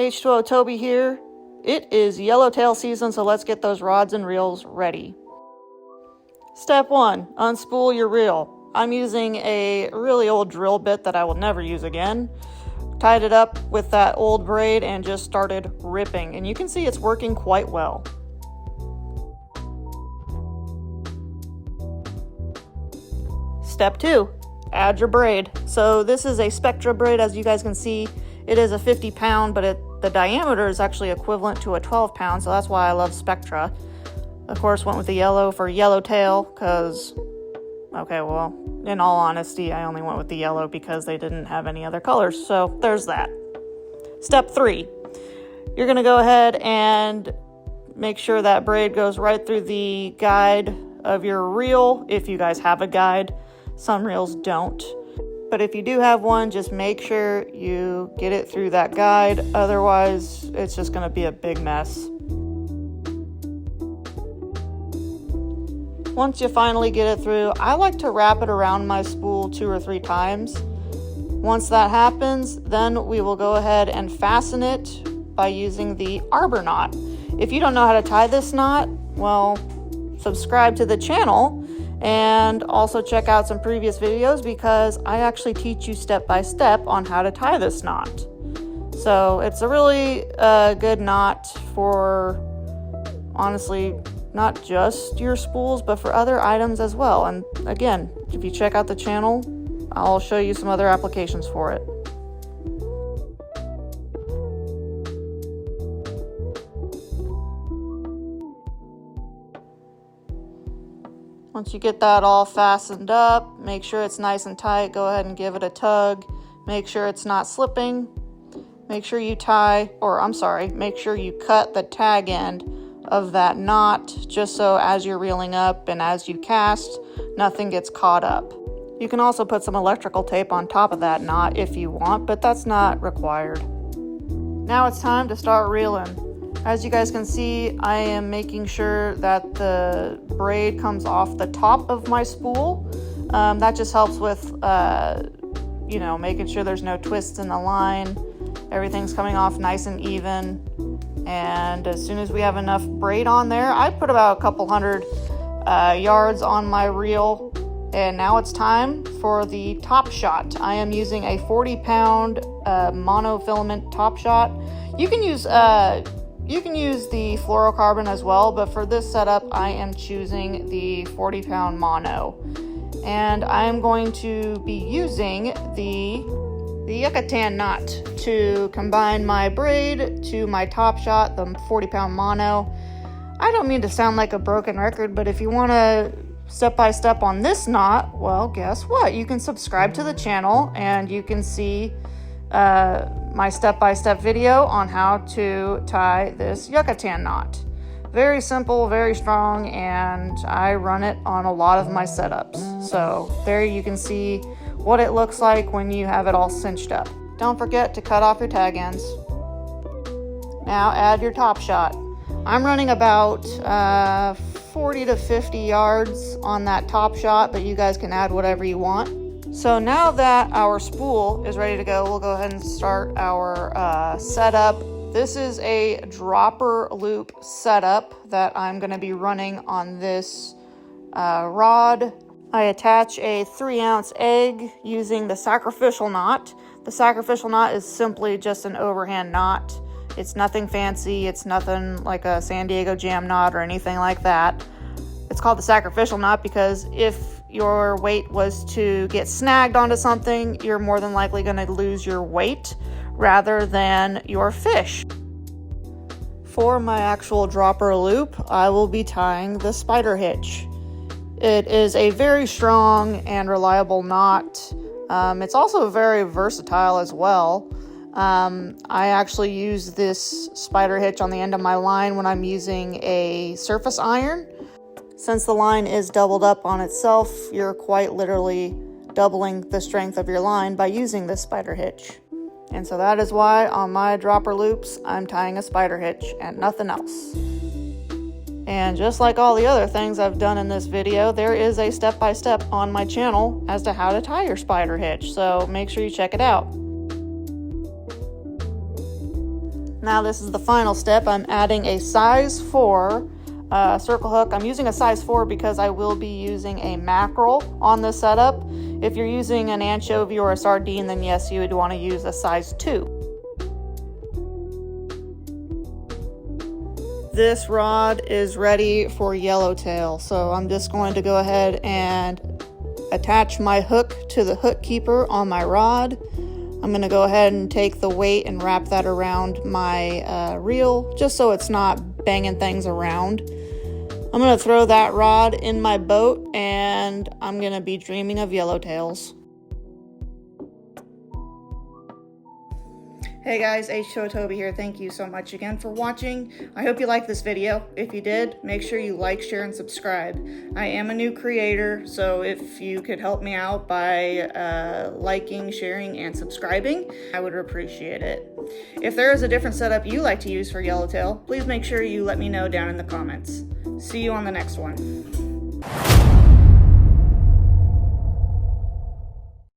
H2O Toby here. It is Yellowtail season, so let's get those rods and reels ready. Step 1, unspool your reel. I'm using a really old drill bit that I will never use again. Tied it up with that old braid and just started ripping, and you can see it's working quite well. Step 2, add your braid. So this is a Spectra braid, as you guys can see. It is a 50 pound, but the diameter is actually equivalent to a 12 pound, so that's why I love Spectra. Of course, went with the yellow for Yellowtail, because, okay, well, in all honesty, I only went with the yellow because they didn't have any other colors, so there's that. Step 3, you're gonna go ahead and make sure that braid goes right through the guide of your reel, if you guys have a guide. Some reels don't. But if you do have one, just make sure you get it through that guide. Otherwise, it's just going to be a big mess. Once you finally get it through, I like to wrap it around my spool 2 or 3 times. Once that happens, then we will go ahead and fasten it by using the arbor knot. If you don't know how to tie this knot, well, subscribe to the channel. And also check out some previous videos because I actually teach you step by step on how to tie this knot. So it's a really good knot for, honestly, not just your spools, but for other items as well. And again, if you check out the channel, I'll show you some other applications for it. Once you get that all fastened up, make sure it's nice and tight. Go ahead and give it a tug. Make sure it's not slipping. Make sure you make sure you cut the tag end of that knot, just so as you're reeling up and as you cast, nothing gets caught up. You can also put some electrical tape on top of that knot if you want, but that's not required. Now it's time to start reeling. As you guys can see, I am making sure that the braid comes off the top of my spool. That just helps with, making sure there's no twists in the line. Everything's coming off nice and even. And as soon as we have enough braid on there, I put about a couple hundred yards on my reel. And now it's time for the top shot. I am using a 40 pound monofilament top shot. You can use the fluorocarbon as well, but for this setup, I am choosing the 40 pound mono. And I'm going to be using the Yucatan knot to combine my braid to my top shot, the 40 pound mono. I don't mean to sound like a broken record, but if you want to step-by-step on this knot, well, guess what? You can subscribe to the channel and you can see my step-by-step video on how to tie this Yucatan knot. Very simple, very strong, and I run it on a lot of my setups. So there you can see what it looks like when you have it all cinched up. Don't forget to cut off your tag ends. Now add your top shot. I'm running about 40 to 50 yards on that top shot, but you guys can add whatever you want. So now that our spool is ready to go, we'll go ahead and start our setup. This is a dropper loop setup that I'm going to be running on this rod. I attach a 3-ounce egg using the sacrificial knot. The sacrificial knot is simply just an overhand knot. It's nothing fancy. It's nothing like a San Diego jam knot or anything like that. It's called the sacrificial knot because if your weight was to get snagged onto something, you're more than likely going to lose your weight rather than your fish. For my actual dropper loop, I will be tying the spider hitch. It is a very strong and reliable knot. It's also very versatile as well. I actually use this spider hitch on the end of my line when I'm using a surface iron. Since the line is doubled up on itself, you're quite literally doubling the strength of your line by using this spider hitch. And so that is why on my dropper loops, I'm tying a spider hitch and nothing else. And just like all the other things I've done in this video, there is a step-by-step on my channel as to how to tie your spider hitch, so make sure you check it out. Now this is the final step. I'm adding a size 4 circle hook. I'm using a size 4 because I will be using a mackerel on this setup. If you're using an anchovy or a sardine, then yes, you would want to use a size 2. This rod is ready for yellowtail, so I'm just going to go ahead and attach my hook to the hook keeper on my rod. I'm going to go ahead and take the weight and wrap that around my reel, just so it's not banging things around. I'm going to throw that rod in my boat, and I'm going to be dreaming of yellowtails. Hey guys, Toby here. Thank you so much again for watching. I hope you liked this video. If you did, make sure you like, share, and subscribe. I am a new creator, so if you could help me out by liking, sharing, and subscribing, I would appreciate it. If there is a different setup you like to use for yellowtail, please make sure you let me know down in the comments. See you on the next one.